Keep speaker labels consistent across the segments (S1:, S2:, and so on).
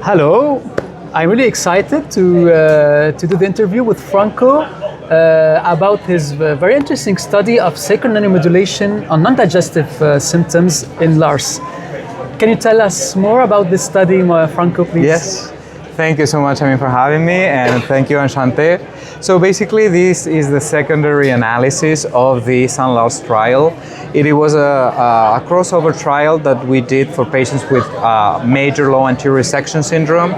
S1: Hello, I'm really excited to do the interview with Franco about his very interesting study of sacral neuromodulation on non-digestive symptoms in LARS. Can you tell us more about this study, Franco, please?
S2: Yes. Thank you so much, for having me, and thank you, Enchanté. So basically, this is the secondary analysis of the SANLARS trial. It was a crossover trial that we did for patients with major low anterior section syndrome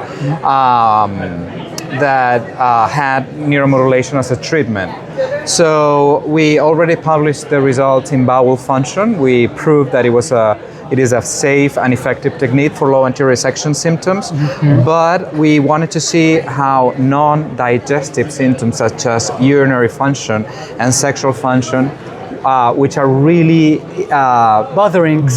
S2: that had neuromodulation as a treatment. So we already published the results in bowel function. We proved that it is a safe and effective technique for low anterior section symptoms, but we wanted to see how non-digestive symptoms such as urinary function and sexual function, which are really
S1: bothering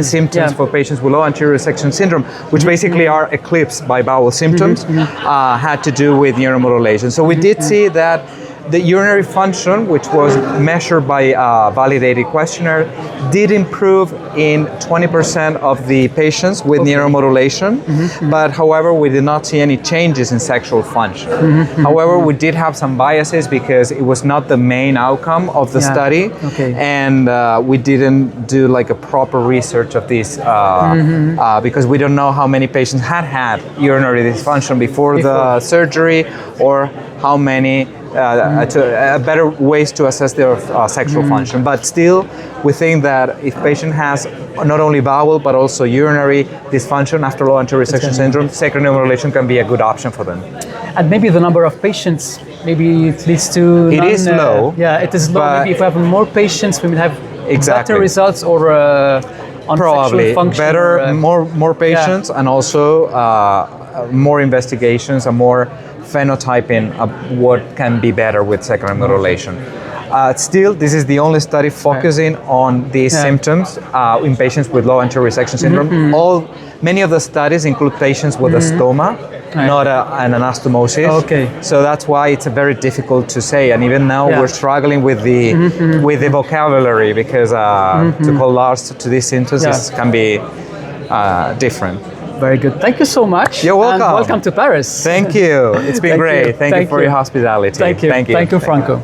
S2: symptoms for patients with low anterior section syndrome, which basically are eclipsed by bowel symptoms, had to do with neuromodulation. So we did see that the urinary function, which was measured by a validated questionnaire, did improve in 20% of the patients with neuromodulation, but however, we did not see any changes in sexual function. However, we did have some biases because it was not the main outcome of the study, and we didn't do like a proper research of this because we don't know how many patients had urinary dysfunction before the surgery, or how many better ways to assess their sexual function. But still, we think that if patient has not only bowel but also urinary dysfunction after low anterior section syndrome, sacral neuromodulation can be a good option for them.
S1: And maybe the number of patients, maybe it leads to...
S2: It is low.
S1: Yeah, it is low. Maybe if we have more patients, we will have better results, or on
S2: probably
S1: sexual function,
S2: better, more patients, and also more investigations and more phenotyping of what can be better with sacral neuromodulation. Still, this is the only study focusing on these symptoms in patients with low anterior section syndrome. Many of the studies include patients with a stoma, not an anastomosis. So that's why it's very difficult to say. And even now, we're struggling with the vocabulary, because to call LARS to these symptoms can be different.
S1: Very good. Thank you so much.
S2: You're welcome.
S1: And welcome to Paris.
S2: Thank you. It's been great. Thank you for your hospitality.
S1: Thank you. Thank you, Franco.